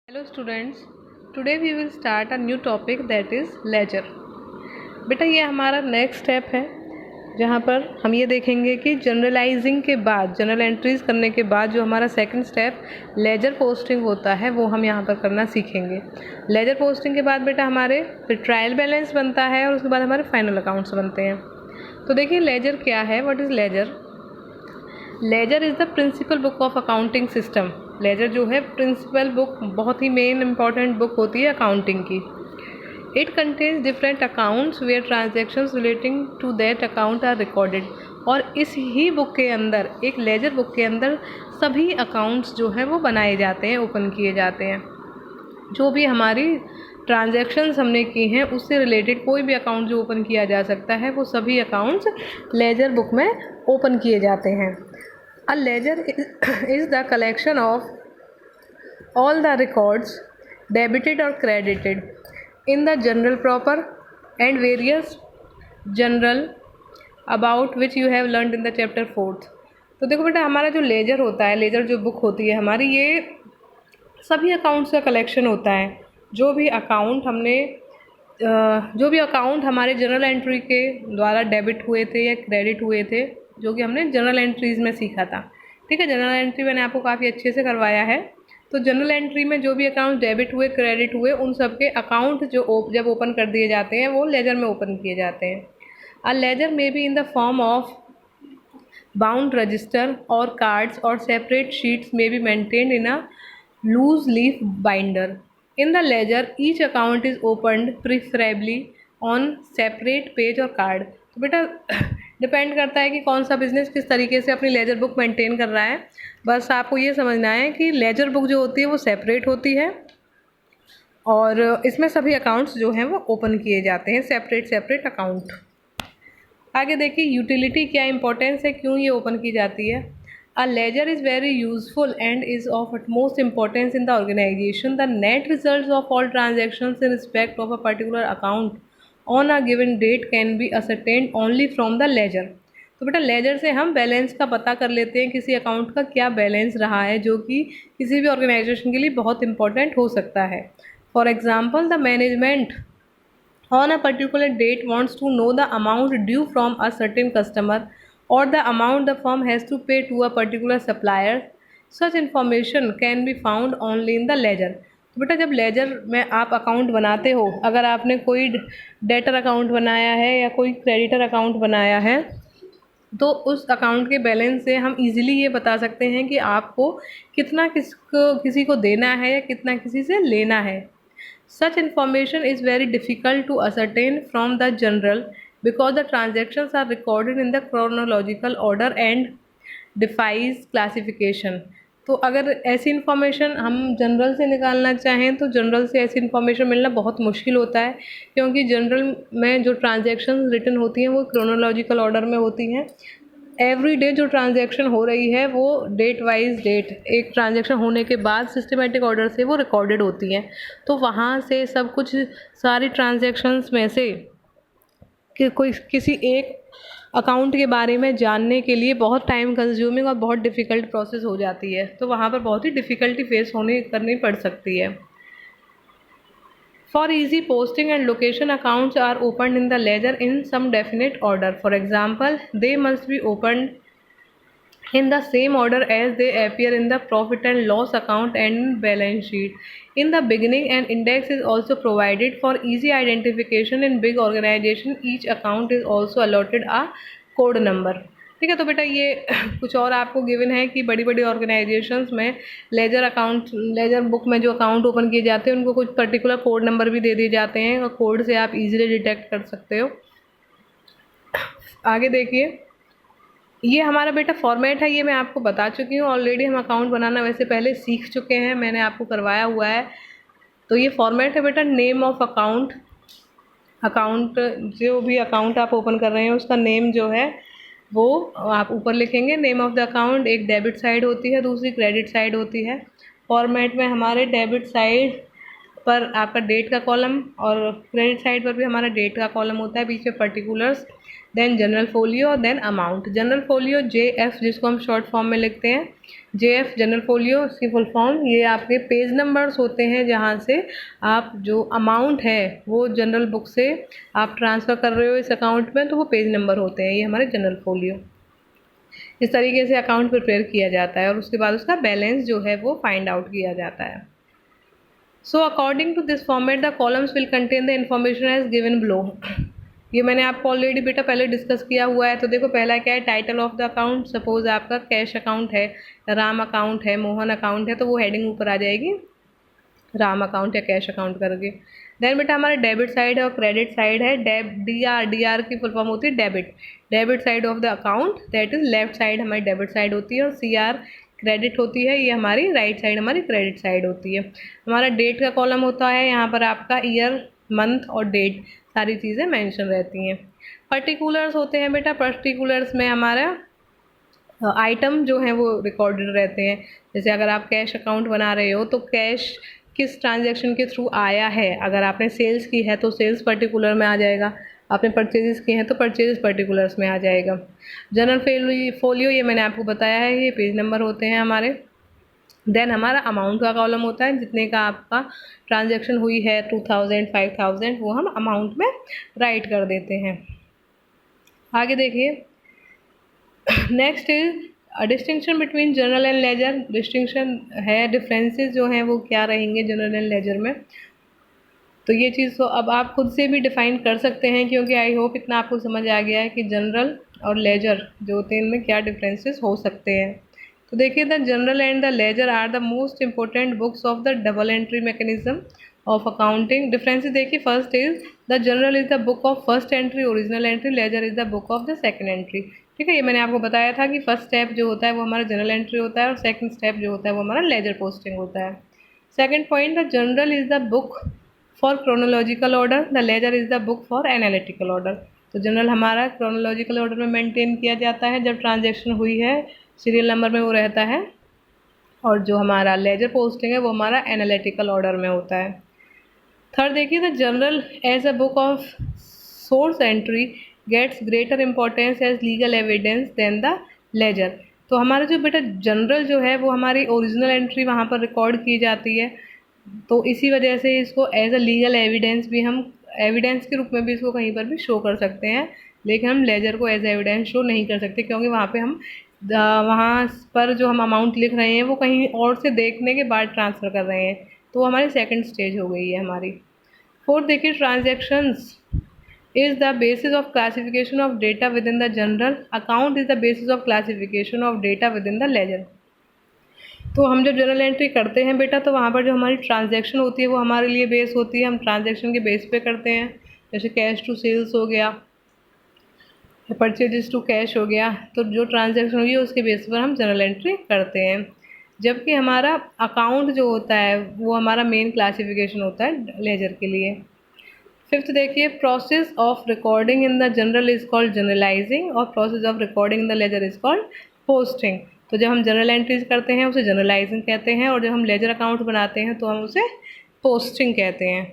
Hello students, today we will start a new topic that is ledger। बेटा ये हमारा next step है जहाँ पर हम ये देखेंगे कि जनरलाइजिंग के बाद, जनरल एंट्रीज करने के बाद जो हमारा सेकंड स्टेप लेजर पोस्टिंग होता है वो हम यहाँ पर करना सीखेंगे। लेजर पोस्टिंग के बाद बेटा हमारे फिर ट्रायल बैलेंस बनता है और उसके बाद हमारे फाइनल अकाउंट्स बनते हैं। तो देखिए लेजर क्या है, what is ledger. Ledger is the principal book of accounting system. Ledger जो है प्रिंसिपल बुक, बहुत ही मेन इंपॉर्टेंट बुक होती है अकाउंटिंग की। It contains different accounts where transactions relating to that account are recorded. और इस ही बुक के अंदर, एक लेजर बुक के अंदर सभी अकाउंट्स जो हैं वो बनाए जाते हैं, ओपन किए जाते हैं। जो भी हमारी ट्रांजैक्शंस हमने की हैं उससे रिलेटेड कोई भी अकाउंट जो ओपन किया जा सकता है वो सभी अकाउंट्स लेजर बुक में ओपन किए जाते हैं। A ledger is the collection of all the records debited or credited in the general proper and various general about which you have learned in the chapter 4th। तो देखो बेटा हमारा जो laser होता है, लेजर जो बुक होती है हमारी, ये सभी अकाउंट्स का कलेक्शन होता है। जो भी अकाउंट हमारे जनरल एंट्री के द्वारा डेबिट हुए थे या क्रेडिट हुए थे, जो कि हमने जनरल एंट्रीज़ में सीखा था। ठीक है, जनरल एंट्री मैंने आपको काफ़ी अच्छे से करवाया है। तो जनरल एंट्री में जो भी अकाउंट डेबिट हुए, क्रेडिट हुए, उन सब के अकाउंट जो जब ओपन कर दिए जाते हैं वो लेजर में ओपन किए जाते हैं। A ledger may be in the form of bound register और कार्ड्स और separate sheets may be maintained in a loose leaf binder. In the ledger each account is opened preferably on separate page और card. तो बेटा depend करता है कि कौन सा बिज़नेस किस तरीके से अपनी लेजर बुक मेंटेन कर रहा है। बस आपको ये समझना है कि लेजर बुक जो होती है वो सेपरेट होती है और इसमें सभी अकाउंट्स जो हैं वो ओपन किए जाते हैं, सेपरेट अकाउंट। आगे देखिए यूटिलिटी क्या इंपॉर्टेंस है, क्यों ये ओपन की जाती है। A ledger is very useful and is of utmost importance in the organization. The net results of all transactions in respect of a particular account on a given date can be ascertained only from the ledger। तो बेटा laser से हम balance का पता कर लेते हैं, किसी अकाउंट का क्या बैलेंस रहा है, जो कि किसी भी ऑर्गेनाइजेशन के लिए बहुत इंपॉर्टेंट हो सकता है। For example the management on a particular date wants to know the amount due from a certain customer or the amount the firm has to pay to a particular supplier. Such information can be found only in the ledger। तो बेटा जब laser में आप account बनाते हो, अगर आपने कोई डेटर अकाउंट बनाया है या कोई क्रेडिटर अकाउंट बनाया है, तो उस अकाउंट के बैलेंस से हम इजीली ये बता सकते हैं कि आपको कितना किसी को देना है या कितना किसी से लेना है। Such information is very difficult to ascertain from the general because the transactions are recorded in the chronological order and defies classification। तो अगर ऐसी इन्फॉर्मेशन हम जनरल से निकालना चाहें तो जनरल से ऐसी इन्फॉर्मेशन मिलना बहुत मुश्किल होता है, क्योंकि जनरल में जो ट्रांजैक्शन रिटन होती हैं वो क्रोनोलॉजिकल ऑर्डर में होती हैं। एवरी डे जो ट्रांजैक्शन हो रही है वो डेट वाइज डेट, एक ट्रांजैक्शन होने के बाद सिस्टमेटिक ऑर्डर से वो रिकॉर्डेड होती हैं। तो वहाँ से सब कुछ, सारी ट्रांजैक्शंस में से कि कोई किसी एक अकाउंट के बारे में जानने के लिए बहुत टाइम कंज्यूमिंग और बहुत डिफ़िकल्ट प्रोसेस हो जाती है। तो वहाँ पर बहुत ही डिफ़िकल्टी फेस करनी पड़ सकती है। For easy posting and location accounts are opened in the ledger in some definite order. For example, they must be opened in the same order as they appear in the profit and loss account and balance sheet. In the beginning, an index is also provided for easy identification. In big organization, each account is also allotted a code number। ठीक है, तो बेटा ये कुछ और आपको given है कि बड़ी बड़ी ऑर्गेनाइजेशंस में लेजर बुक में जो अकाउंट ओपन किए जाते हैं उनको कुछ पर्टिकुलर कोड नंबर भी दे दिए जाते हैं और कोड से आप इजीली डिटेक्ट कर सकते हो। आगे देखिए, ये हमारा बेटा फॉर्मेट है, ये मैं आपको बता चुकी हूँ ऑलरेडी। हम अकाउंट बनाना वैसे पहले सीख चुके हैं, मैंने आपको करवाया हुआ है। तो ये फॉर्मेट है बेटा, नेम ऑफ अकाउंट, जो भी अकाउंट आप ओपन कर रहे हैं उसका नेम जो है वो आप ऊपर लिखेंगे। नेम ऑफ़ द अकाउंट, एक डेबिट साइड होती है, दूसरी क्रेडिट साइड होती है। फॉर्मेट में हमारे डेबिट साइड पर आपका डेट का कॉलम और क्रेडिट साइड पर भी हमारा डेट का कॉलम होता है, बीच में particulars then journal folio, then amount. Journal folio JF जिसको हम शॉर्ट फॉर्म में लिखते हैं, JF जनरल फोलियो इसकी फुल फॉर्म, ये आपके पेज नंबर्स होते हैं जहाँ से आप जो अमाउंट है वो जनरल बुक से आप ट्रांसफ़र कर रहे हो इस अकाउंट में, तो वो पेज नंबर होते हैं, ये हमारे जनरल फोलियो। इस तरीके से अकाउंट प्रिपेयर किया जाता है और उसके बाद उसका बैलेंस जो है वो फाइंड आउट किया जाता है। So according to this format the columns will contain the information as given below. ये मैंने आपको ऑलरेडी बेटा पहले डिस्कस किया हुआ है। तो देखो पहला क्या है, title of the account. Suppose आपका कैश अकाउंट है, राम अकाउंट है, मोहन अकाउंट है, तो वो हेडिंग ऊपर आ जाएगी राम अकाउंट या कैश अकाउंट करके। देन बेटा हमारा डेबिट साइड है और क्रेडिट साइड है। DR की फुल फॉर्म होती है debit, debit side of the account, that is left side हमारी डेबिट साइड होती है, और CR क्रेडिट होती है, ये हमारी राइट साइड हमारी क्रेडिट साइड होती है। हमारा डेट का कॉलम होता है, यहाँ पर आपका ईयर, मंथ और डेट सारी चीज़ें मेंशन रहती हैं। पर्टिकुलर्स होते हैं बेटा, पर्टिकुलर्स में हमारा आइटम जो है वो रिकॉर्डेड रहते हैं। जैसे अगर आप कैश अकाउंट बना रहे हो तो कैश किस ट्रांजैक्शन के थ्रू आया है, अगर आपने सेल्स की है तो सेल्स पर्टिकुलर में आ जाएगा, आपने परचेजेस किए हैं तो परचेजेस पर्टिकुलर्स में आ जाएगा। जनरल फोलियो ये मैंने आपको बताया है, ये पेज नंबर होते हैं हमारे। देन हमारा अमाउंट का कॉलम होता है, जितने का आपका ट्रांजैक्शन हुई है 2000 5000 वो हम अमाउंट में राइट कर देते हैं। आगे देखिए, next is distinction between journal and ledger. Distinction है, डिफरेंसेस जो हैं वो क्या रहेंगे जर्नल एंड लेजर में, तो ये चीज़ तो अब आप खुद से भी डिफ़ाइन कर सकते हैं, क्योंकि आई होप इतना आपको समझ आ गया है कि जनरल और लेजर जो होते हैं इनमें क्या डिफरेंसेस हो सकते हैं। तो देखिए, the journal and the ledger are the most important books of the double entry mechanism of accounting. Differences देखिए, first is the journal is the book of first entry, original entry, ledger is the book of the second entry. ठीक है, ये मैंने आपको बताया था कि first step जो होता है वो हमारा जनरल एंट्री होता है और सेकंड स्टेप जो होता है वो हमारा लेजर पोस्टिंग होता है। Second point, the journal is the book for chronological order, the ledger is the book for analytical order. तो जनरल हमारा क्रोनोलॉजिकल ऑर्डर में मेंटेन किया जाता है, जब ट्रांजैक्शन हुई है सीरियल नंबर में वो रहता है, और जो हमारा लेजर पोस्टिंग है वो हमारा एनालिटिकल ऑर्डर में होता है। थर्ड देखिए, the journal as a book of source entry gets greater importance as legal evidence than the ledger. तो हमारा जो बेटा जनरल जो है वो हमारी ओरिजिनल एंट्री वहाँ पर रिकॉर्ड की जाती है, तो इसी वजह से इसको एज अ लीगल एविडेंस भी हम एविडेंस के रूप में भी इसको कहीं पर भी शो कर सकते हैं, लेकिन हम लेजर को एज एविडेंस शो नहीं कर सकते, क्योंकि वहाँ पे हम वहाँ पर जो हम अमाउंट लिख रहे हैं वो कहीं और से देखने के बाद ट्रांसफ़र कर रहे हैं, तो वो हमारी सेकंड स्टेज हो गई है हमारी। फोर्थ देखिए, transactions is the basis of classification of data within the general account is the basis of classification of data within the ledger। तो हम जब जर्नल एंट्री करते हैं बेटा, तो वहाँ पर जो हमारी ट्रांजैक्शन होती है वो हमारे लिए बेस होती है, हम ट्रांजैक्शन के बेस पे करते हैं। जैसे कैश टू सेल्स हो गया, परचेजेस टू कैश हो गया, तो जो ट्रांजैक्शन होगी उसके बेस पर हम जर्नल एंट्री करते हैं। जबकि हमारा अकाउंट जो होता है वो हमारा मेन क्लासिफिकेशन होता है लेजर के लिए। फिफ्थ देखिए, process of recording in the journal is called journalising और process of recording in the ledger is called posting. तो जब हम जनरल एंट्रीज करते हैं उसे जनरलाइजिंग कहते हैं, और जब हम लेजर अकाउंट बनाते हैं तो हम उसे पोस्टिंग कहते हैं।